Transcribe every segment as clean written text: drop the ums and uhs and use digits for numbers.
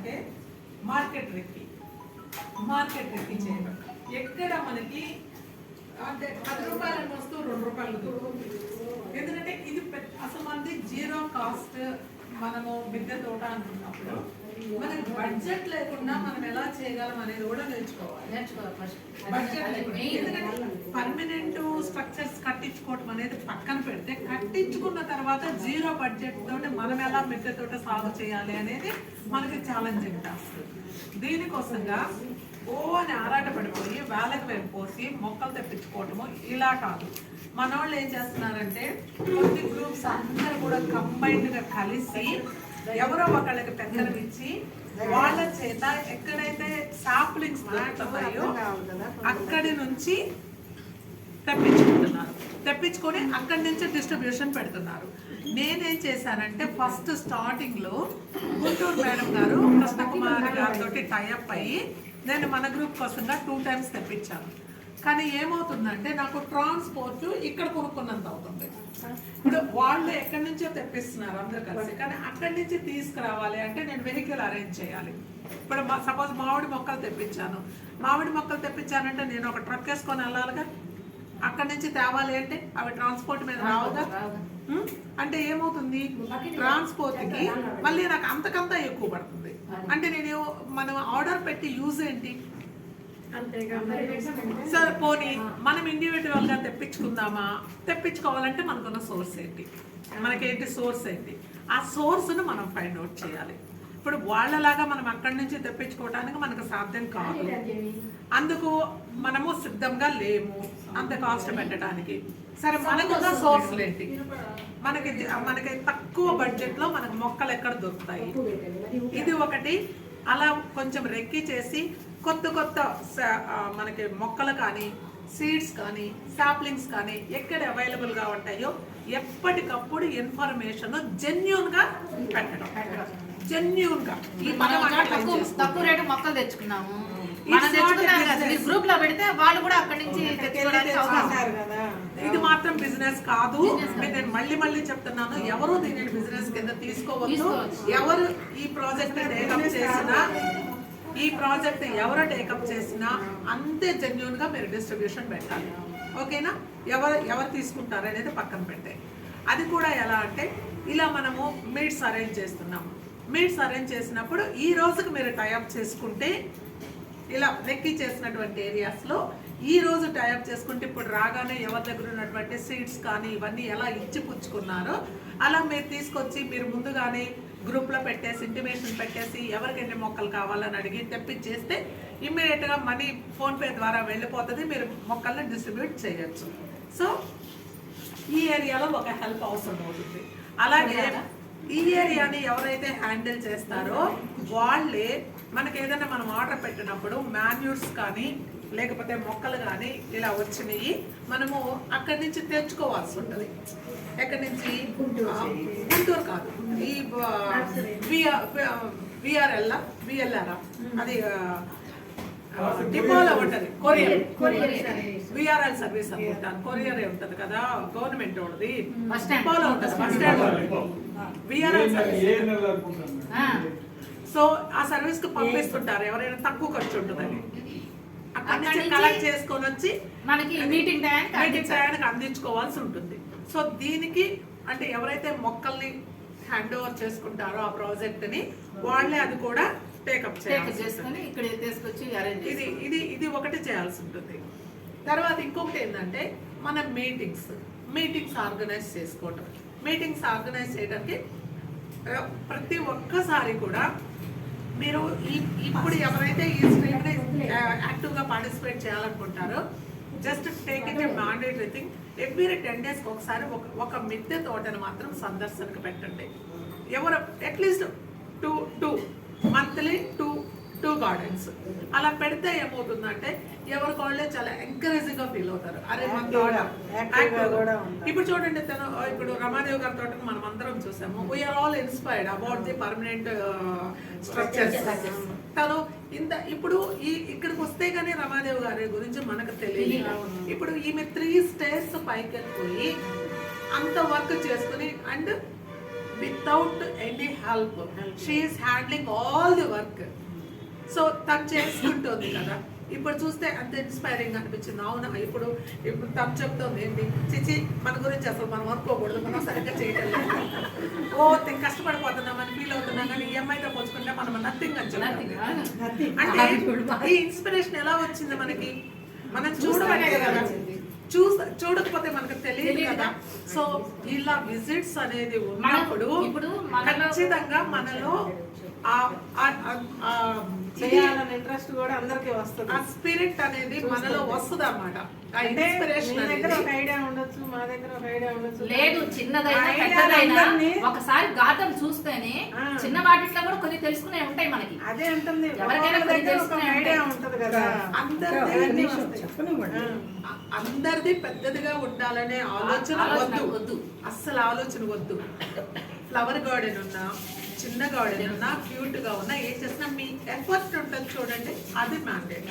చేయాలంటే market recce చేయడం. ఎక్కడ మనకి అంటే 10 రూపాయల వస్తువు 2 రూపాయలు దొరుకుతుంది. ఎందుకంటే ఇది అసలు మనది జీరో కాస్ట్. మనము మిద్దె తోట అనుకున్నప్పుడు మనకి బడ్జెట్ లేకుండా మనం ఎలా చేయగలం అనేది కూడా నేర్చుకోవాలి. పర్మనెంట్ స్ట్రక్చర్స్ కట్టించుకోవడం అనేది పక్కన పెడితే, కట్టించుకున్న తర్వాత జీరో బడ్జెట్ తోటి మనం ఎలా మిద్దె తోట సాగు చేయాలి అనేది మనకి ఛాలెంజింగ్ టాస్క్. దీనికోసంగా అని ఆరాట పడిపోయి వేలకు వెళ్ళిపోసి మొక్కలు తెప్పించుకోవటము ఇలా కాదు. మన వాళ్ళు ఏం చేస్తున్నారంటే కొన్ని గ్రూప్స్ అందరూ కూడా కంబైన్డ్గా కలిసి ఎవరో ఒకళ్ళకి పెద్దలు ఇచ్చి వాళ్ళ చేత ఎక్కడైతే సాప్లింగ్స్ దొరుకుతున్నాయో అక్కడి నుంచి తెప్పించుకొని అక్కడి నుంచి డిస్ట్రిబ్యూషన్ పెడుతున్నారు. నేనేం చేశానంటే ఫస్ట్ స్టార్టింగ్లో గుంటూరు మేడం గారు కృష్ణకుమార్ గారితో టైఅప్ అయ్యి నేను మన గ్రూప్ కోసంగా 2 times తెప్పించాను. కానీ ఏమవుతుందంటే నాకు ట్రాన్స్పోర్ట్ ఇక్కడ కొనుక్కున్నంత అవుతుంది. ఇప్పుడు వాళ్ళు ఎక్కడి నుంచో తెప్పిస్తున్నారు అందరూ కలిసి, కానీ అక్కడి నుంచి తీసుకురావాలి అంటే నేను వెహికల్ అరేంజ్ చేయాలి. ఇప్పుడు సపోజ్ మామిడి మొక్కలు తెప్పించానంటే నేను ఒక ట్రక్ వేసుకొని వెళ్ళాలిగా. అక్కడి నుంచి తేవాలి అంటే అవి ట్రాన్స్పోర్ట్ మీద రావుగా. అంటే ఏమవుతుంది, ట్రాన్స్పోర్ట్కి మళ్ళీ నాకు అంతకంతా ఎక్కువ పడుతుంది. అంటే మనం ఆర్డర్ పెట్టి యూజ్ ఏంటి? సరే పోనీ మనం ఇండివిజువల్గా తెప్పించుకోవాలంటే మనకున్న సోర్స్ ఏంటి, మనకేంటి సోర్స్ ఏంటి, ఆ సోర్స్ను మనం ఫైండ్ అవుట్ చేయాలి. ఇప్పుడు వాళ్ళలాగా మనం అక్కడి నుంచి తెప్పించుకోవడానికి మనకు సాధ్యం కాదు. అందుకు మనము సిద్ధంగా లేము అంత కాస్ట్ పెట్టడానికి. సరే మనకున్న సోర్స్లు ఏంటి, మనకి తక్కువ బడ్జెట్లో మనకు మొక్కలు ఎక్కడ దొరుకుతాయి, ఇది ఒకటి. అలా కొంచెం రెక్కి చేసి కొత్త మనకి మొక్కలు కానీ సీడ్స్ కానీ సాప్లింగ్స్ కానీ ఎక్కడ అవైలబుల్గా ఉంటాయో ఎప్పటికప్పుడు ఇన్ఫర్మేషన్ జెన్యూన్గా పెట్టడం. జెన్యూన్గా తక్కువ రేటు మొక్కలు తెచ్చుకున్నాము, గ్రూప్ లో పెడితే వాళ్ళు కూడా అక్కడి నుంచి ఇది మాత్రం బిజినెస్ కాదు. నేను మళ్ళీ చెప్తున్నాను, ఎవరు దీనిని బిజినెస్ కింద తీసుకోవద్దు. ఎవరు ఈ ప్రాజెక్ట్ టేకప్ చేసినా అంతే జెన్యూన్ గా మీరు డిస్ట్రిబ్యూషన్ పెట్టాలి. ఓకేనా? ఎవరు తీసుకుంటారు అనేది పక్కన పెట్టే. అది కూడా ఎలా అంటే ఇలా మనము మీట్స్ అరేంజ్ చేస్తున్నాము. మీట్స్ అరేంజ్ చేసినప్పుడు ఈ రోజుకి మీరు టైఅప్ చేసుకుంటే, ఇలా నెక్కి చేసినటువంటి ఏరియాస్లో ఈ రోజు టైఅప్ చేసుకుంటే ఇప్పుడు రాగానే ఎవరి దగ్గర ఉన్నటువంటి సీడ్స్ కానీ ఇవన్నీ ఎలా ఇచ్చి పుచ్చుకున్నారో అలా మీరు తీసుకొచ్చి మీరు ముందుగానే గ్రూప్లో పెట్టేసి ఇంటిమేషన్ పెట్టేసి ఎవరికి ఎన్ని మొక్కలు కావాలని అడిగి తెప్పించేస్తే ఇమ్మీడియట్గా మనీ ఫోన్పే ద్వారా వెళ్ళిపోతుంది. మీరు మొక్కల్ని డిస్ట్రిబ్యూట్ చేయొచ్చు. సో ఈ ఏరియాలో ఒక హెల్ప్ అవసరం అవుతుంది. అలాగే ఈ ఏరియాని ఎవరైతే హ్యాండిల్ చేస్తారో వాళ్ళే మనకి ఏదైనా మనం ఆర్డర్ పెట్టినప్పుడు మాన్యూర్స్ కానీ లేకపోతే మొక్కలు కానీ ఇలా వచ్చినాయి మనము అక్కడి నుంచి తెచ్చుకోవాల్సి ఉంటుంది. ఎక్కడి నుంచి? గుంటూరు కాదు, ఈ విఎల్ఆర్ అది డిపోలో ఉంటుంది. విఆర్ఎల్ సర్వీస్ అనుకుంటాను, కొరియరే ఉంటుంది కదా గవర్నమెంట్ వాళ్ళది. డిపోలో ఉంటుంది, bus stand VRL service. So ఆ సర్వీస్ కు పంపిస్తుంటారు ఎవరైనా తక్కువ ఖర్చు ఉంటుందని. అక్కడి నుంచి కలెక్ట్ చేసుకొని వచ్చి మనకి మీటింగ్ టయానికి అందించుకోవాల్సి ఉంటుంది. సో దీనికి అంటే ఎవరైతే మొక్కల్ని హ్యాండ్ ఓవర్ చేసుకుంటారో ఆ ప్రాజెక్ట్ ని వాళ్ళే అది కూడా టేకప్ చేసుకొని ఇక్కడ తీసుకొచ్చి ఇది ఒకటి చేయాల్సి ఉంటుంది. తర్వాత ఇంకొకటి ఏంటంటే మనం మీటింగ్స్ ఆర్గనైజ్ చేసుకోవటం. మీటింగ్స్ ఆర్గనైజ్ చేయడానికి ప్రతి ఒక్కసారి కూడా మీరు ఇప్పుడు ఎవరైతే ఈ స్ట్రీమ్ని యాక్టివ్గా పార్టిసిపేట్ చేయాలనుకుంటారో just take it a mandatory thing. Every 10 days ఒకసారి ఒక మిద్దె తోటను మాత్రం సందర్శనకు పెట్టండి. ఎవరు at least two monthly two gardens అలా పెడితే ఏమవుతుందంటే ఎవరికి వాళ్ళే చాలా ఎంకరేజింగ్గా ఫీల్ అవుతారు. అరే మన తోట ఇప్పుడు చూడండి, ఇప్పుడు రమాదేవి గారి తోటను మనం అందరం చూసాము. We are all inspired about the permanent structures. తను ఇప్పుడు ఇక్కడికి వస్తే కానీ రమాదేవి గారి గురించి మనకు తెలియదు. ఇప్పుడు ఈమె 3 stairs పైకి వెళ్ళిపోయి అంత వర్క్ చేసుకుని and without any help she's handling all the work. So తను చేసుకుంటుంది కదా. ఇప్పుడు చూస్తే అంత ఇన్స్పైరింగ్ అనిపించింది. అవునా, ఇప్పుడు తను చెప్తుంది ఏంటి, చిచి మన గురించి అసలు మనం అనుకోకూడదు, మనం సరిగ్గా చేయటం లేదు, కష్టపడిపోతున్నామని ఫీల్ అవుతున్నాం, కానీ ఈఎంఐతో పోల్చుకుంటే మనం నథింగ్ అని చెప్తాం. అంటే ఈ ఇన్స్పిరేషన్ ఎలా వచ్చింది మనకి, మనం చూడబట్టే కదా, చూడకపోతే మనకు తెలియదు కదా. సో ఇలా విజిట్స్ అనేది ఉన్నప్పుడు ఖచ్చితంగా మనలో చేయాలని ఇంట్రెస్ట్ కూడా అందరికి వస్తుంది. ఆ స్పిరిట్ అనేది మనలో వస్తుంది అన్నమాట. ఆ ఇన్స్పిరేషన్ దగ్గర ఒక ఐడియా ఉండొచ్చు, మా దగ్గర ఒక ఐడియా ఉండొచ్చు. లేదు, చిన్నదైనా పెద్దదైనా ఒకసారి గార్డెన్ చూస్తేనే చిన్న వాటిలో కూడా కొన్ని తెలుసుకునే ఉంటాయి మనకి. అదే ఉంటుంది, ఎవరికైనా కొన్ని తెలుసుకునే ఐడియా ఉంటది కదా. అందరిది పెద్దదిగా ఉండాలనే ఆలోచన వద్దు, అస్సలు ఆలోచన వద్దు. ఫ్లవర్ గార్డెన్ ఉన్నా, చిన్న గార్డెన్ ఉన్నా, క్యూట్ గా ఉన్నా, ఏం చేసినా మీ ఎఫర్ట్ ఉంటుంది చూడండి, అది మ్యాండేట్.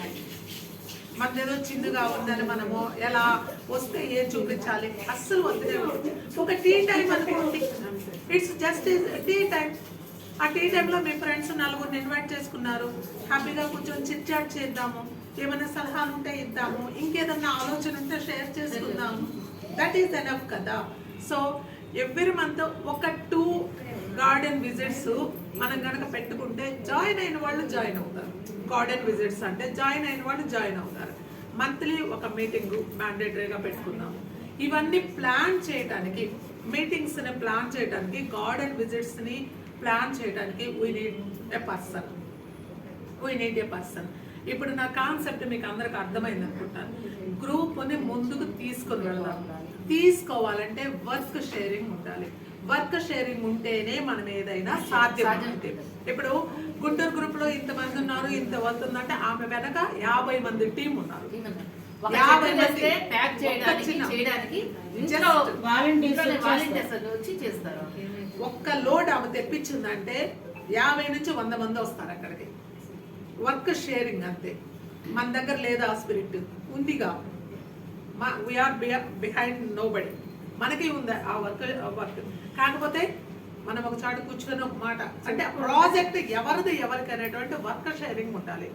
మనదేదో చిన్నగా ఉందని మనము ఎలా వస్తే ఏం చూపించాలి, అస్సలు వద్దే. ఒక టీ టైం అనుకోండి, ఇట్స్ జస్ట్ టీ టైం. ఆ టీ టైంలో మీ ఫ్రెండ్స్ నలుగురిని ఇన్వైట్ చేసుకున్నారు, హ్యాపీగా కూర్చొని చిట్ చాట్ చేద్దాము, ఏమైనా సలహాలు ఉంటే ఇద్దాము, ఇంకేదన్నా ఆలోచన ఉంటే షేర్ చేసుకుందాము. దట్ ఈస్ ఎనఫ్ కదా. సో ఎవ్రీ మంత్ ఒక 2 గార్డెన్ విజిట్స్ మనం కనుక పెట్టుకుంటే జాయిన్ అయిన వాళ్ళు జాయిన్ అవుతారు. గార్డెన్ విజిట్స్ అంటే జాయిన్ అయిన వాళ్ళు జాయిన్ అవుతారు. మంత్లీ ఒక మీటింగ్ మ్యాండేటరీగా పెట్టుకున్నాము. ఇవన్నీ ప్లాన్ చేయడానికి, మీటింగ్స్ని ప్లాన్ చేయడానికి, గార్డెన్ విజిట్స్ని ప్లాన్ చేయడానికి వీ నీడ్ ఎ పర్సన్. ఇప్పుడు నా కాన్సెప్ట్ మీకు అందరికి అర్థమైంది అనుకుంటాను. గ్రూప్ని ముందుకు తీసుకొని వెళ్దాం. తీసుకోవాలంటే వర్క్ షేరింగ్ ఉండాలి. వర్క్ షేరింగ్ ఉంటేనే మనం ఏదైనా సాధ్యం. ఇప్పుడు గుంటూరు గ్రూప్ లో ఇంతమంది ఉన్నారు, ఇంత వర్క్ ఉందంటే ఆమె వెనక 50 మంది టీం ఉన్నారు. 50 మంది ఒక్క లోడ్ ఆమె తెప్పించిందంటే 50 నుంచి 100 మంది వస్తారు అక్కడికి. వర్క్ షేరింగ్ అంతే. మన దగ్గర లేదా ఆ స్పిరిట్ ఉందిగా, వీఆర్ బిహైండ్ నో బడీ, మనకి ఉంది ఆ వర్క్. కాకపోతే మనం ఒక చాటు కూర్చొని ఒక మాట అంటే ప్రాజెక్ట్ ఎవరికి అనేటువంటి వర్క్ షేరింగ్ ఉండాలి.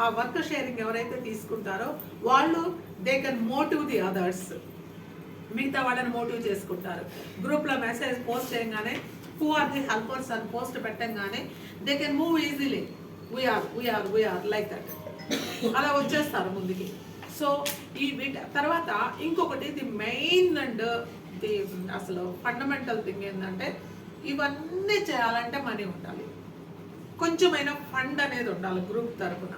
ఆ వర్క్ షేరింగ్ ఎవరైతే తీసుకుంటారో వాళ్ళు they can motive the others, మిగతా వాళ్ళని మోటివ్ చేసుకుంటారు. గ్రూప్లో మెసేజ్ పోస్ట్ చేయగానే హూ ఆర్ ది హెల్పర్స్ అని పోస్ట్ పెట్టంగానే they can move easily, we are like that, అలా వచ్చేస్తారు ముందుకి. సో ఈ తర్వాత ఇంకొకటి ది మెయిన్ అండ్ ది అసలు ఫండమెంటల్ థింగ్ ఏంటంటే ఇవన్నీ చేయాలంటే మనీ ఉండాలి. కొంచెమైనా ఫండ్ అనేది ఉండాలి. గ్రూప్ తరఫున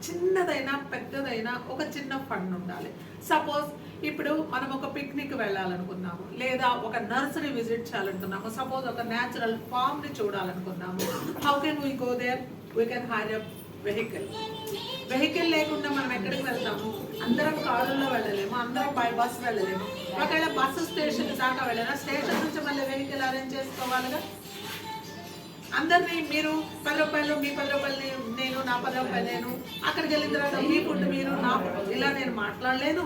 చిన్నదైనా పెద్దదైనా ఒక చిన్న ఫండ్ ఉండాలి. సపోజ్ ఇప్పుడు మనం ఒక పిక్నిక్ వెళ్ళాలనుకున్నాము, లేదా ఒక నర్సరీ విజిట్ చేయాలనుకున్నాము, సపోజ్ ఒక న్యాచురల్ ఫామ్ని చూడాలనుకున్నాము. How can we go there? We can hire a vehicle లేకుండా మనం ఎక్కడికి వెళ్తాము? అందరం కారుల్లో వెళ్ళలేము, అందరం బై బస్ వెళ్ళలేము. ఒకవేళ బస్సు స్టేషన్ దాకా వెళ్ళినా స్టేషన్ నుంచి మళ్ళీ వెహికల్ అరేంజ్ చేసుకోవాలిగా. అందరినీ మీరు 10 రూపాయలు, మీ 10 రూపాయలు నేను, నా 10 రూపాయలు నేను, అక్కడికి వెళ్ళిన తర్వాత మీ ఫుడ్ మీరు, నా ఇలా నేను మాట్లాడలేను.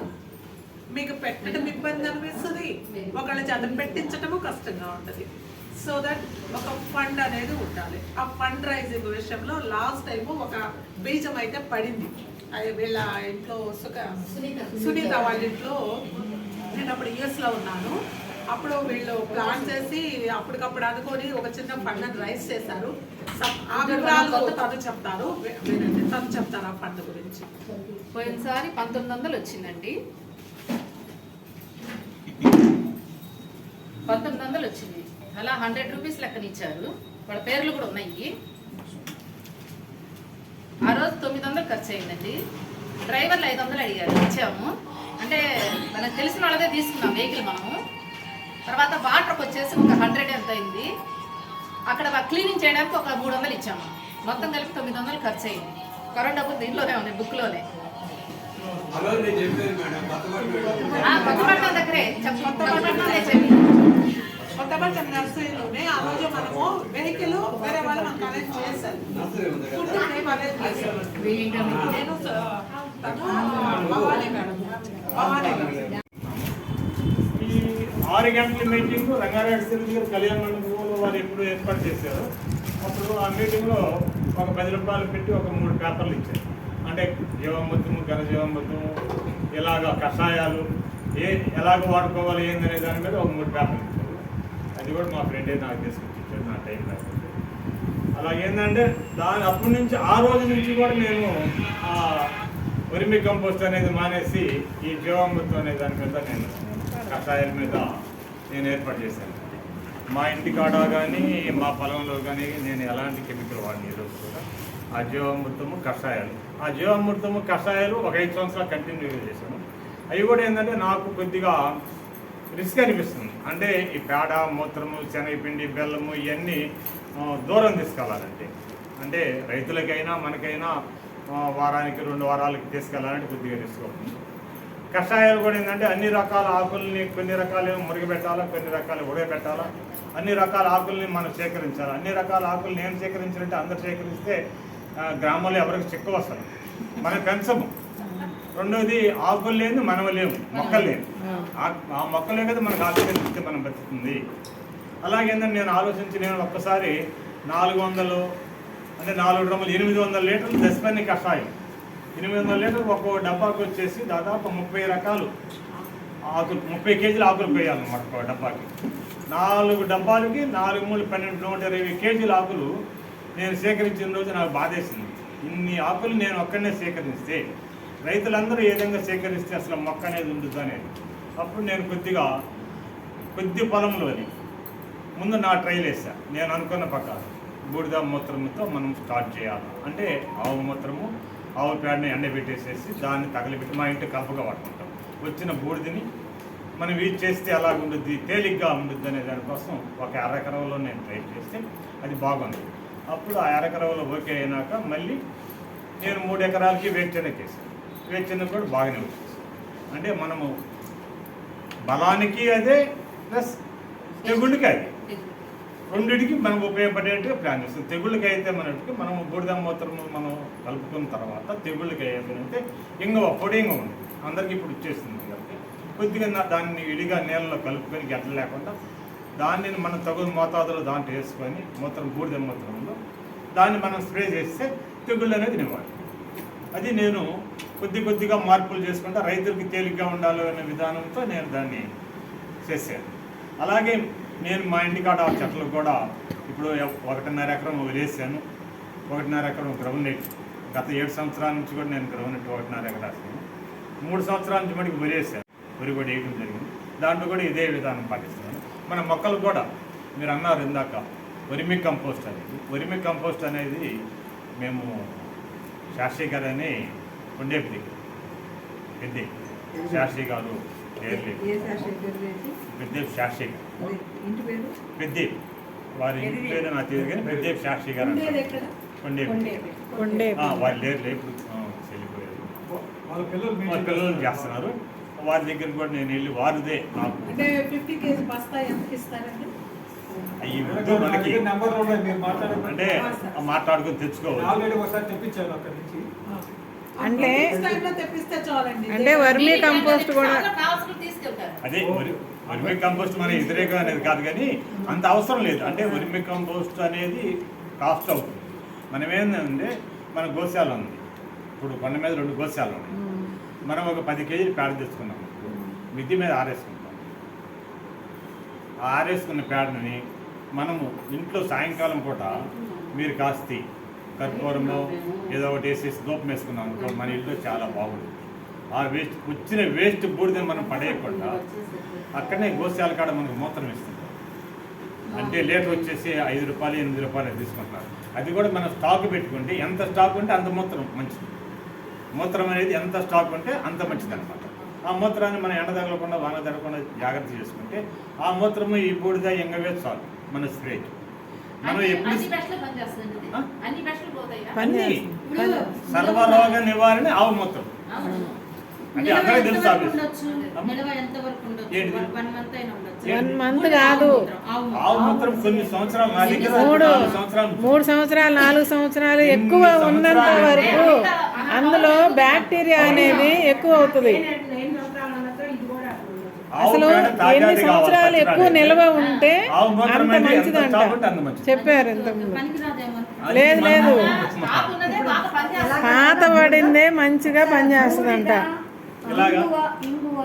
మీకు పెట్టడం ఇబ్బంది అనిపిస్తుంది, ఒకళ్ళ చేత పెట్టించటము కష్టంగా ఉంటుంది. సో దట్ ఒక ఫండ్ అనేది ఉండాలి. ఆ ఫండ్ రైజింగ్ విషయంలో లాస్ట్ టైము ఒక బీజం అయితే పడింది. అది వీళ్ళ ఇంట్లో సునీత వాళ్ళ ఇంట్లో, నేను అప్పుడు యూఎస్లో ఉన్నాను. అప్పుడు వీళ్ళు ప్లాన్ చేసి అప్పటికప్పుడు అనుకొని ఒక చిన్న ఫండ్ రైజ్ చేశారు. ఆ వివరాలు తను చెప్తారు ఆ ఫండ్ గురించి. పోయినసారి 1900 వచ్చిందండి. 1900 వచ్చింది. అలా 100 రూపీస్ లెక్కనిచ్చారు. వాళ్ళ పేర్లు కూడా ఉన్నాయి. ఆ రోజు 900 ఖర్చు అయిందండి. డ్రైవర్లు 500 అడిగారు, ఇచ్చాము. అంటే మనకు తెలిసిన వాళ్ళదే తీసుకున్నాం వెహికల్ మనము. తర్వాత వాటర్కి వచ్చేసి ఒక 100 ఎంత అయింది. అక్కడ క్లీనింగ్ చేయడానికి ఒక 300 ఇచ్చాము. మొత్తం కలిపి 900 ఖర్చు అయింది. కరెంట్ డబ్బులు దీంట్లోనే ఉన్నాయి, బుక్లోనే. కొత్తపట్నం దగ్గరే కొత్తపట్నం నర్సరీలోనే ఆ రోజు మనము వెహికల్ వేరే వాళ్ళు మనకు అరేంజ్ చేశారు. నేను భవానీ మేడం 6 గంటల మీటింగ్ రంగారెడ్డి కళ్యాణ మండపంలో వాళ్ళు ఎప్పుడు ఏర్పాటు చేశారు. అప్పుడు ఆ మీటింగ్లో ఒక 10 రూపాయలు పెట్టి ఒక 3 పేపర్లు ఇచ్చారు. అంటే జీవామృతము, ఘనజీవామృతము, ఇలాగ కషాయాలు ఎలాగ వాడుకోవాలి ఏందనే దాని మీద ఒక 3 పేపర్లు ఇచ్చారు. అది కూడా మా ఫ్రెండే నాకు తీసుకొచ్చి ఇచ్చారు నా టైం లేకపోతే. అలాగేంటంటే అప్పటి నుంచి ఆ రోజు నుంచి కూడా నేను వర్మి కంపోస్ట్ అనేది మానేసి ఈ జీవామృతం అనే దాని మీద నేను కషాయాల మీద నేను ఏర్పాటు చేశాను. మా ఇంటికాడ కానీ మా పొలంలో కానీ నేను ఎలాంటి కెమికల్ వాడిని ఈరోజు కూడా ఆ జీవామృతము కషాయాలు. ఆ జీవామృతము కషాయాలు ఒక 5 సంవత్సరాలు కంటిన్యూగా చేశాను. అవి కూడా ఏంటంటే నాకు కొద్దిగా రిస్క్ అనిపిస్తుంది. అంటే ఈ పేడ, మూత్రము, శనగపిండి, బెల్లము ఇవన్నీ దూరం తీసుకెళ్ళాలంటే, అంటే రైతులకైనా మనకైనా వారానికి 2 వారాలకి తీసుకెళ్ళాలంటే కొద్దిగా రిస్క్ అవుతుంది. కషాయాలు కూడా ఏంటంటే అన్ని రకాల ఆకుల్ని, కొన్ని రకాలు మురిగబెట్టాలా, కొన్ని రకాలు ఉడకబెట్టాలా, అన్ని రకాల ఆకుల్ని మనం సేకరించాలి. అన్ని రకాల ఆకులు నేను సేకరించాలంటే అందరు సేకరిస్తే గ్రామంలో ఎవరికి చిక్కు వస్తుంది, మనం పెంచము. రెండోది ఆకులు లేదు, మనం లేము, మొక్కలు లేవు. ఆ మొక్కలే కదా మనకు ఆక్సిజన్ ఇస్తే మనం బతుకుతుంది. అలాగేందని నేను ఆలోచించి నేను ఒక్కసారి 400 అంటే 4 డ్రమ్ములు 800 లీటర్లు దశపర్ణి కషాయం, 800 లీటర్లు ఒక్కో డబ్బాకి వచ్చేసి దాదాపు 30 రకాలు ఆకులు, 30 కేజీల ఆకులు పోయాలన్నమాట ఒక డబ్బాకి. 4 డబ్బాలకి 4 × 3 = 12 120 కేజీల ఆకులు నేను సేకరించిన రోజు నాకు బాధేసింది. ఇన్ని ఆకులు నేను ఒక్కడనే సేకరిస్తే రైతులందరూ ఏ విధంగా సేకరిస్తే అసలు మొక్క అనేది ఉండదు అనేది. అప్పుడు నేను కొద్ది పొలంలోని ముందు నా ట్రైల్ వేసాను. నేను అనుకున్న ప్రకారం బూడిద మూత్రంతో మనం స్టార్ట్ చేయాలి. అంటే ఆవు మూత్రము, ఆవు పేడని ఎండబెట్టేసేసి దాన్ని తగలబెట్టి మా ఇంటి కలపగా వాడుకుంటాం. వచ్చిన బూడిదని మనం యూజ్ చేస్తే అలాగ ఉంటుంది, తేలిగ్గా ఉంటుంది అనే దానికోసం ఒక 1/2 ఎకరంలో నేను ట్రై చేస్తే అది బాగుంది. అప్పుడు ఆ 1/2 ఎకరంలో ఓకే అయినాక మళ్ళీ నేను 3 ఎకరాలకి వేరుచెనగ చేశాను. వేరుచెనగ కూడా బాగానే వచ్చింది. అంటే మనము బలానికి అదే ప్లస్ తెగుళ్ళకి అది రెండింటికి మనం ఉపయోగపడేట్టుగా ప్లాన్ చేస్తాం. తెగుళ్ళకి అయితే మనం బూడిద మూత్రము మనం కలుపుకున్న తర్వాత తెగుళ్ళకి అయ్యేదంటే పొడి ఇంగ ఉంది, అందరికీ ఇప్పుడు వచ్చేస్తుంది కాబట్టి కొద్దిగా దాన్ని విడిగా నీళ్ళలో కలుపుకొని గడ్డ లేకుండా దాన్ని మనం తగు మోతాదులో దాంట్లో వేసుకొని బూడిద మూత్రంలో దాన్ని మనం స్ప్రే చేస్తే తెగుళ్ళు అనేది నివారణ. అది నేను కొద్దిగా మార్పులు చేసుకుంటా రైతులకి తేలిగ్గా ఉండాలి అనే విధానంతో నేను దాన్ని చేశాను. అలాగే నేను మా ఇంటికాడ చెట్లు కూడా ఇప్పుడు 1.5 ఎకరం వదిలేసాను. 1.5 ఎకరం గ్రౌండ్ నెట్ గత 7 సంవత్సరాల నుంచి కూడా నేను గ్రౌండ్ నెట్ 1.5 ఎకరం వేసాను. 3 సంవత్సరాల నుంచి మటుకు వదిలేసాను, వరి కూడా వేయడం జరిగింది. దాంట్లో కూడా ఇదే విధానం పాటిస్తున్నాను. మన మొక్కలు కూడా మీరు అన్నారు ఇందాక వర్మి కంపోస్ట్ అనేది మేము శాస్త్రి గారు అని కొండేపు దగ్గర పెద్ద శాస్త్రి గారు పెద్దేపు శాస్త్రి గారు పెద్దేపు వారి ఇంటి పేరు నాకు తెలియదు కానీ పెద్దేపు శాస్త్రి గారు అంటారు. కొండేపు వాళ్ళు లేరు, ఇప్పుడు చెల్లిపోయారు. వాళ్ళ పిల్లలు చేస్తున్నారు. వారి దగ్గర కూడా నేను వెళ్ళి వారిదే నాకు అవి మనకి అంటే మాట్లాడుకొని తెచ్చుకోవాలి. అంటే వర్మీ కంపోస్ట్ కూడా అదే వర్మి కంపోస్ట్ మన వ్యతిరేకం అనేది కాదు కానీ అంత అవసరం లేదు. అంటే వర్మి కంపోస్ట్ అనేది కాస్ట్ అవుతుంది. మనం ఏంటంటే మన గోశాల ఉంది, ఇప్పుడు కొండ మీద 2 గోశాలు ఉన్నాయి. మనం ఒక 10 కేజీలు పేడ తెచ్చుకున్నాం, మిద్ది మీద ఆరేసుకుంటాం. ఆ ఆరేసుకున్న పేడని మనము ఇంట్లో సాయంకాలం పూట మీరు కాస్తి కర్పూరము ఏదో ఒకటి వేసేసి దూపం వేసుకున్నాం అనుకో, మన ఇంట్లో చాలా బాగుంటుంది. ఆ వచ్చిన వేస్ట్ బూడిదని మనం పడేయకుండా అక్కడనే గోశాల కాడ మనకు మూత్రం ఇస్తుంది. అంటే లీటర్ వచ్చేసి 5 రూపాయలు 8 రూపాయలు తీసుకుంటున్నారు. అది కూడా మనం స్టాక్ పెట్టుకుంటే ఎంత స్టాక్ ఉంటే అంత మూత్రం మంచిది. మూత్రం అనేది ఎంత స్టాక్ ఉంటే అంత మంచిది అనమాట. ఆ మూత్రాన్ని మనం ఎండ తగలకుండా వాన తగలకుండా జాగ్రత్త చేసుకుంటే ఆ మూత్రము ఈ బూడిద ఎంగవే చాలు మన స్ప్రే. మనం ఎప్పుడు సర్వరోగ నివారణ ఆవు మూత్రం అంటే అందరికీ తెలుసు. 1 మంత్ కాదు, ఆవు మూత్రం కొన్ని సంవత్సరాలు నా దగ్గర 3 సంవత్సరాలు 4 సంవత్సరాలు ఎక్కువ ఉన్నంత వరకు అందులో బ్యాక్టీరియా అనేది ఎక్కువ అవుతుంది. ఆవు అసలు పేడ తాజాది ఎన్ని కావాలి, సంవత్సరాలు పచ్చి ఎక్కువ పేడ నిల్వ అయితే. ఉంటే ఆవు మూత్రం అంత అంటే ఎంత మంచిదంట చాకుంటే అంత మంచిది. చెప్పారు ఇంతకుముందు. అది లేదు, మనం లేదు. స్టాక్ ఉన్నదే బాగా పనిచేస్తుంది. పాత పడిందే మంచిగా పనిచేస్తుందంట. ఇలాగా ఇంగువ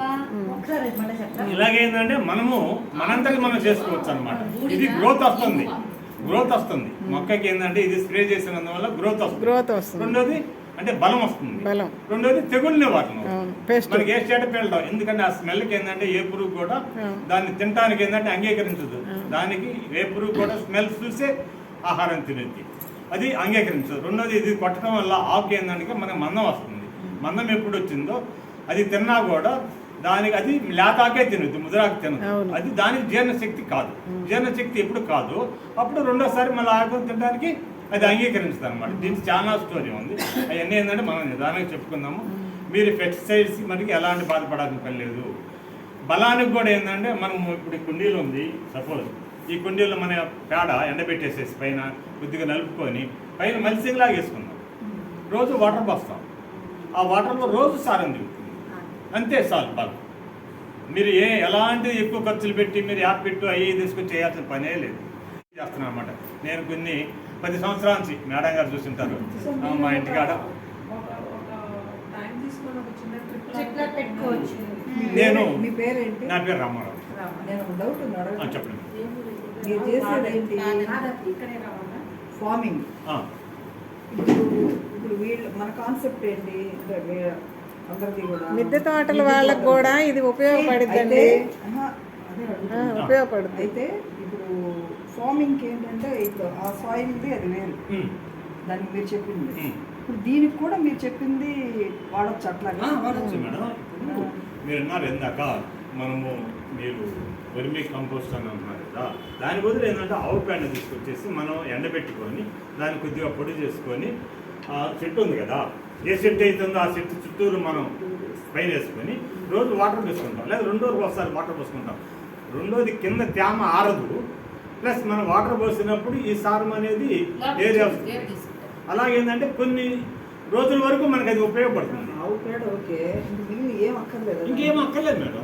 ఒకసారి మళ్ళీ చెప్తా. ఇలాగేందంటే మనము మనంతటి మనం చేసుకోవచ్చు అనమాట. ఇది గ్రోత్ వస్తుంది, గ్రోత్ వస్తుంది మొక్కకి. ఏంటంటే ఇది స్ప్రే చేసినందువల్ల గ్రోత్ వస్తుంది. గ్రోత్ వస్తుంది, రెండోది అంటే బలం వస్తుంది. బలం. రెండోది తెగులు నివారణ. అవును, పెస్ట్. మనకి ఏ చెడ్డ పేలడం, ఎందుకంటే ఆ స్మెల్కి ఏంటంటే ఏ పురుగు కూడా దాన్ని తినడానికి ఏంటంటే అంగీకరించదు. దానికి ఏ పురుగు కూడా స్మెల్ చూసే ఆహారం తినేది, అది అంగీకరించదు. రెండోది ఇది కొట్టడం వల్ల ఆకు ఏంటంటే మనకి మందం వస్తుంది. మందం ఎప్పుడు వచ్చిందో అది తిన్నా కూడా దానికి అది లేతాకే తినదు, ముద్రాకు తినదు. అది దానికి జీర్ణశక్తి కాదు. జీర్ణశక్తి ఎప్పుడు కాదు అప్పుడు రెండోసారి మళ్ళీ ఆకు తినడానికి అది అంగీకరించదు అనమాట. దీనికి చాలా స్టోరీ ఉంది. అవన్నీ ఏంటంటే మనం నిదానంగా చెప్పుకుందాము. మీరు పెస్టిసైడ్స్ మనకి ఎలాంటి బాధపడాల్సిన పని లేదు. బలానికి కూడా ఏంటంటే మనం ఇప్పుడు ఈ కుండీలు ఉంది, సపోజ్ ఈ కుండీలో మన పేడ ఎండబెట్టేసేసి పైన కొద్దిగా నలుపుకొని పైన మల్సింగ్ లాగా వేసుకుందాం. రోజు వాటర్ పోస్తాం, ఆ వాటర్లో రోజు సారం దిగుతుంది, అంతే చాలు బలం. మీరు ఎలాంటి ఎక్కువ ఖర్చులు పెట్టి మీరు యాప్ పెట్టు అయ్యి తీసుకొని చేయాల్సిన పనే లేదు. చేస్తున్నాను అనమాట. నేను కొన్ని 10 సంవత్సరాల నుంచి మేడం గారు చూసింటారు మా ఇంటికాడ. టైం తీసుకొని ఒక చిన్న చెట్ల పెట్టుకోవచ్చు. నేను మీ పేరేంటి? నా పేరు రామారావు. నేను ఒక డౌట్ ఉంది అడగండి. చెప్పండి. మీరు చేసేది ఏంటి? ఇక్కడే రావాలా? ఫార్మింగ్. ఇప్పుడు వీళ్ళు మన కాన్సెప్ట్ ఏంటి అంటే అందరిది కూడా మిద్దె తోటల వాళ్ళకి కూడా ఇది ఉపయోగపడుద్దండి. అయితే, అదే అడుగుతున్నా. ఉపయోగపడుద్ది. అయితే ఇప్పుడు ఫార్మింగ్కి ఏంటంటే ఇప్పుడు ఆ సాయిల్ది అది వేరు, దానికి మీరు చెప్పింది. ఇప్పుడు దీనికి కూడా మీరు చెప్పింది వాడచ్చు అట్లాగా? వాడచ్చు మేడం. ఇప్పుడు మీరు అన్నారు ఎందాక మనము మీరు వెర్మీ కంపోస్ట్ అని అన్నారు కదా, దాని బదులు ఏంటంటే ఆవు పేడ తీసుకొచ్చేసి మనం ఎండబెట్టుకొని దాన్ని కొద్దిగా పొడి చేసుకొని చెట్టు ఉంది కదా, ఏ చెట్టు అవుతుందో ఆ చెట్టు చుట్టూరు మనం పైన వేసుకొని రోజు వాటర్ పోసుకుంటాం, లేదా 2 రోజులకు ఒకసారి వాటర్ పోసుకుంటాం. రెండోది కింద తేమ ఆరదు, ప్లస్ మనం వాటర్ పోసినప్పుడు ఈ సారం అనేది ఏరియా వస్తుంది. అలాగేంటంటే కొన్ని రోజుల వరకు మనకు అది ఉపయోగపడుతుంది. ఆవు పేడ ఓకే, మిగిలిన ఏం అక్కర్లేదు. ఇంకేం అక్కర్లేదు మేడం,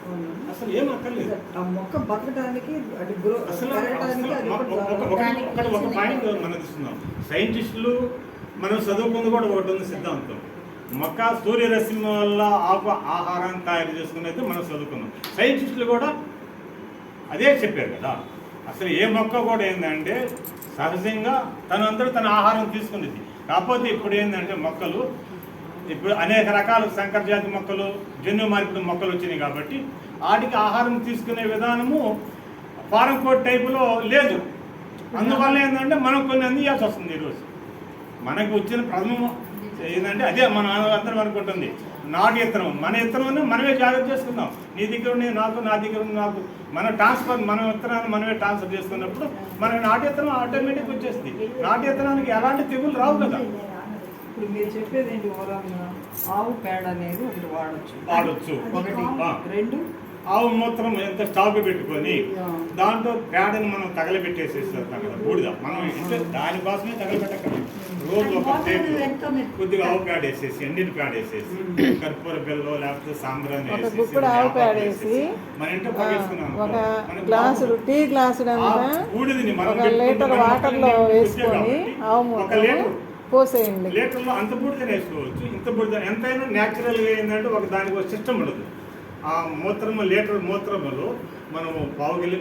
అవునా? అసలు ఏం అక్కర్లేదు. ఆ మొక్క బతకడానికి అది గ్రో అసలు పెరగడానికి అది ఒకటి చాలు. ఒక పాయింట్ మనం ఇస్తున్నాం. సైంటిస్టులు మనం చదువుకుంది కూడా ఒకటి ఉంది సిద్ధాంతం. మొక్క సూర్యరశ్మి వల్ల ఆహారాన్ని తయారు చేసుకునేది మనం చదువుకున్నాం. సైంటిస్టులు కూడా అదే చెప్పారు కదా. అసలు ఏ మొక్క కూడా ఏంటంటే సహజంగా తన ఆహారం తీసుకునేది. కాకపోతే ఇప్పుడు ఏంటంటే మొక్కలు ఇప్పుడు అనేక రకాల సంకర జాతి మొక్కలు, జన్యు మార్పిడి మొక్కలు వచ్చినాయి కాబట్టి వాటికి ఆహారం తీసుకునే విధానము ఫారం కోడ్ టైపులో లేదు. అందువల్ల ఏంటంటే మనం కొన్ని అందియాల్సి వస్తుంది. ఈరోజు మనకు వచ్చిన ప్రథమం ఏంటంటే అదే మన అందరం అనుకుంటుంది నాటు ఇత్తనం. మన ఇత్తనాన్ని మనమే జాగ్రత్త చేసుకుందాం. నీ దగ్గర ఉండి నాకు, నా దగ్గర ఉండి నాకు, మన ట్రాన్స్ఫర్ మన విత్తనాన్ని మనమే ట్రాన్స్ఫర్ చేసుకున్నప్పుడు మనకి నాటు ఇత్తనం ఆటోమేటిక్ వచ్చేస్తుంది. నాటు ఇత్తనానికి ఎలాంటి తెగులు రావు కదా. ఇప్పుడు మీరు చెప్పేది ఏంటి? ఓవరాల్గా ఆవు పేడ అనేది ఒకటి వాడచ్చు. ఒకటి. 2 ఆవు మూత్రం ఎంత స్టాక్ పెట్టుకొని దాంట్లో పేడని మనం తగలబెట్టేసేస్తాం కదా, బూడిద. మనం ఇంట్లో దానికోసమే తగలబెట్టగలం. రోజు ఒక టేబుల్ కొద్దిగా ఆవు పేడ వేసేసి, ఎండిన పేడ వేసేసి, కర్పూర బిల్లు లేకపోతే సాంబ్రాన్ని ఒక వేసేసి, గుప్పుడు ఆవు పేడ వేసి మన ఇంట్లో పగేసుకున్నాం. ఒక గ్లాసుడు టీ గ్లాసుడు అంతా బూడిదని మనం 1 లీటర్ వాటర్లో వేసుకొని ఆవు మూత్రం పోసేయండి. లీటర్లో అంత బూడిద వేసుకోవచ్చు. ఇంత బూడిద ఎంతైనా న్యాచురల్గా ఏంటంటే ఒక దానికి ఒక సిస్టమ్ ఉండదు. ఆ మూత్రము లీటర్ మూత్రములో మనము 1/4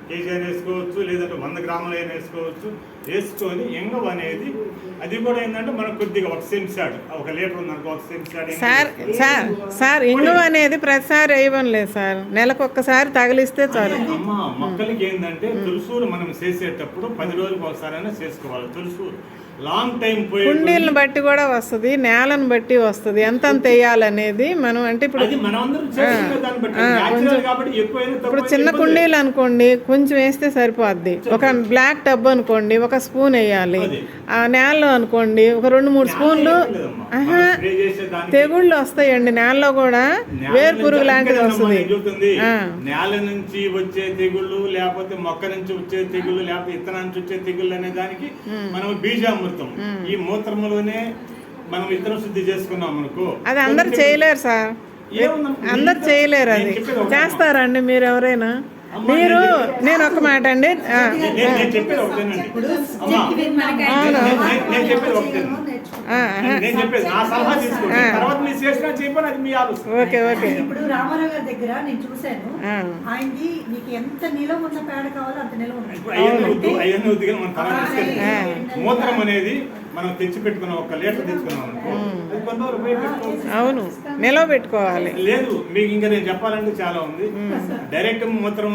కేజీ అయినా వేసుకోవచ్చు, లేదంటే 100 గ్రాములు అయినా వేసుకోవచ్చు. వేసుకొని ఎంగవ అనేది అది కూడా ఏంటంటే మనకు కొద్దిగా 1 చెంచాడు, 1 లీటర్ ఉందనుకో 1 చెంచాడు. సార్ ఇంగువ అనేది ప్రతిసారి వేయడం లేదు సార్, నెలకు ఒక్కసారి తగిలిస్తే చాలు. అమ్మ మొక్కలకి ఏంటంటే తులసూరు మనం చేసేటప్పుడు 10 రోజులకు ఒకసారైనా చేసుకోవాలి. తులసూరు లాంగ్ టైం పోయి కుండీలను బట్టి కూడా వస్తుంది, నేలను బట్టి వస్తుంది, ఎంత వేయాలనేది మనం. అంటే ఇప్పుడు ఇప్పుడు చిన్న కుండీలు అనుకోండి కొంచెం వేస్తే సరిపోద్ది. ఒక బ్లాక్ టబ్ అనుకోండి 1 స్పూన్ వేయాలి. ఆ నేలలో అనుకోండి ఒక 2-3 స్పూన్లు. తెగుళ్ళు వస్తాయండి నేలలో కూడా, వేరు పురుగు లాంటిది వస్తుంది. నేల నుంచి వచ్చే తెగుళ్ళు, లేకపోతే మొక్క నుంచి వచ్చే తెగుళ్ళు, లేకపోతే ఇత్తనం నుంచి వచ్చే తెగుళ్ళు అనే దానికి మనం బీజామృతం, ఈ మూత్రములోనే మనం ఇతర శుద్ధి చేసుకున్నాం అనుకో. అది అందరు చేయలేరు సార్. ఏముందమ్మా? అందరు చేయలేరు అది. నేను చెప్పేది ఒకటే. చేస్తారండి మీరు ఎవరైనా? అమ్మా, మీరు నేను ఒక మాట అండి నేను చెప్పేది ఒకటేనండి. అమ్మా, నేను చెప్పేది ఒకటేనండి. నేను చెప్పేది నా సలహా తీసుకోండి. తర్వాత మీరు చేసినా చెప్పని అది మీ ఆలోచన. Okay okay. ఇప్పుడు రామారావు గారి దగ్గర నేను చూశాను ఆ. ఆయనది నీకు ఎంత నిలవ ఉన్న పేడ కావాలో అంత నిలవ ఉంది. ఇప్పుడు అవన్నీ వద్దు కానీ మనం తర్వాత తీసుకెళ్ళి మూత్రం అనేది మనం తెచ్చి పెట్టుకున్నాం, 1 లీటర్ తెచ్చుకున్నాం అనుకో, అది కొంత వరకు పోయి పెట్టుకోవచ్చు. అవును, నిలవ పెట్టుకోవాలి. లేదు మీకు ఇంకా నేను చెప్పాలంటే చాలా ఉంది. డైరెక్ట్ మూత్రం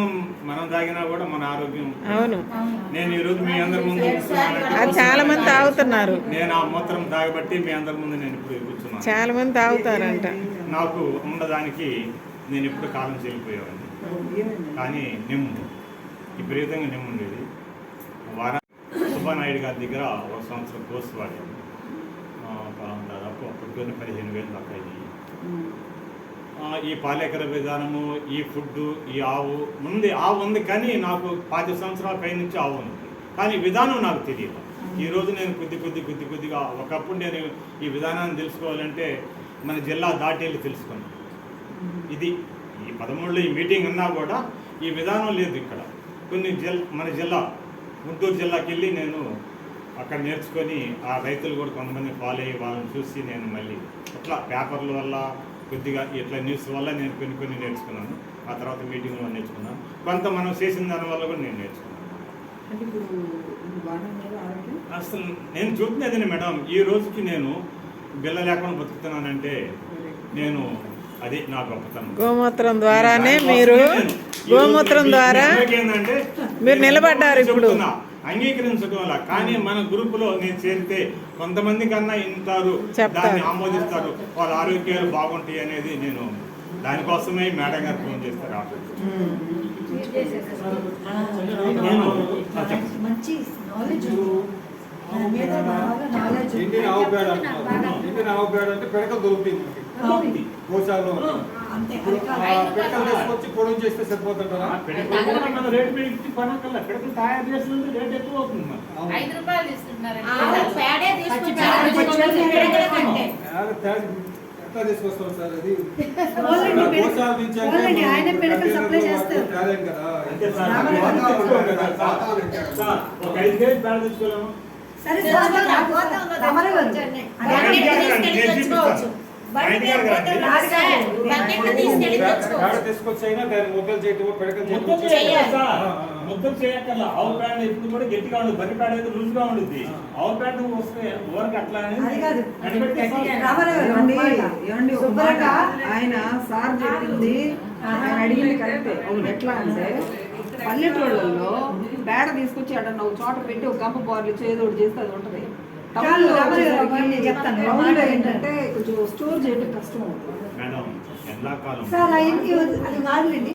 మనం తాగినా కూడా మన ఆరోగ్యం. అవును, నేను ఈ రోజు మీ అందరి ముందు అది కూర్చున్నానంటే చాలా మంది తాగుతున్నారు. నేను ఆ మూత్రం తాగబట్టి మీ అందరి ముందు నేను ఇప్పుడు కూర్చున్నాను. చాలా మంది తాగుతారంట. నాకు ఉన్నదానికి నేను ఎప్పుడు కాలం చెల్లిపోయేవాడిని. కానీ నిమ్ము విపరీతంగా నిమ్ము ఉండేది. వారా సుబ్బానాయుడు గారి దగ్గర 1 సంవత్సరం కోర్సు వాడాను. దాదాపు అప్పటికొని 15,000 దాకా అయ్యి. ఈ పాలేకర విధానము, ఈ ఫుడ్, ఈ ఆవు ఉంది కానీ నాకు 10 సంవత్సరాల పై నుంచి ఆవు ఉంది కానీ విధానం నాకు తెలియదు. ఈరోజు నేను కొద్దిగా ఒకప్పుడు నేను ఈ విధానాన్ని తెలుసుకోవాలంటే మన జిల్లా దాటి వెళ్ళి తెలుసుకున్నాను. ఇది ఈ 13లో ఈ మీటింగ్ ఉన్నా కూడా ఈ విధానం లేదు ఇక్కడ. కొన్ని మన జిల్లా గుంటూరు జిల్లాకి వెళ్ళి నేను అక్కడ నేర్చుకొని ఆ రైతులు కూడా కొంతమంది ఫాలో అయ్యి వాళ్ళని చూసి నేను మళ్ళీ అట్లా పేపర్ల వల్ల కొద్దిగా ఇట్లా న్యూస్ వల్ల నేను కొన్ని నేర్చుకున్నాను. ఆ తర్వాత మీటింగ్లో నేర్చుకున్నాను. కొంత మనం చేసిన దాని వల్ల కూడా నేను నేర్చుకున్నాను. అసలు నేను చూపుతున్నది మేడం, ఈ రోజుకి నేను బిల్ల లేకుండా బతుకుతున్నానంటే నేను అది నా గొప్పతనం. గోమూత్రం ద్వారానే మీరు గోమూత్రం ద్వారా మీరు నిలబడ్డారు. ఇప్పుడు అంగీకరించడం వల్ల కానీ మన గ్రూపులో నేను చేరితే కొంతమంది కన్నా ఇంటారు, దాన్ని ఆమోదిస్తారు, వాళ్ళ ఆరోగ్యాలు బాగుంటాయి అనేది నేను దానికోసమే మేడం గారు ఫోన్ చేస్తారు. మంచి నాలెడ్జ్ ఇండియన్ ఆవు పేడ అంటే పిడకలు దొరుకుతుంది గోశాలలో. అంతే పిడకలు తీసుకొచ్చి పొడుగు చేస్తే సరిపోతుంటారా? మనం రేటు పెట్టి కొనక్కర్లా, పిడకలు తయారు చేసినందుకు రేట్ ఎక్కువ అవుతుంది. ₹5 తీసుకుంటున్నారండి. ఎట్లా తీసుకొస్తాం సార్? అది Already గోశాల నుంచి ఆయన పిడకలు సప్లై చేస్తారు. తేలేం కదా. అంటే సార్ ఒక 5 కేజీ పేడ తెచ్చుకోలేము. సరే రామారావు గారు పేడ తీసుకొచ్చి అయినా దాన్ని ముద్దలు చేయటం, పిడకలు ముద్దలు చేయక్కర్లా. ఆవు పేడ ఎప్పుడు కూడా గట్టిగా ఉండదు, బరి పేడ అయితే లూజ్గా ఉండుద్ది. ఆవు పేడ వస్తే ఊరికి అట్లా ఏమండి ఒక మాట, ఆయన సార్ చెప్పింది ఆయన అడిగింది కరెక్టే. ఎట్లా అంటే పల్లెటూళ్ళల్లో పేడ తీసుకొచ్చి అక్కడ ఒక చోట పెట్టి ఒక గంప బార్లు చేదోడు చేస్తే అది ఉంటుంది. చెప్తాను ఏంటంటే కొంచెం స్టోర్ చేయడం కష్టం అవుతుంది మేడం ఎండాకాలం సార్ అది కాదులేండి.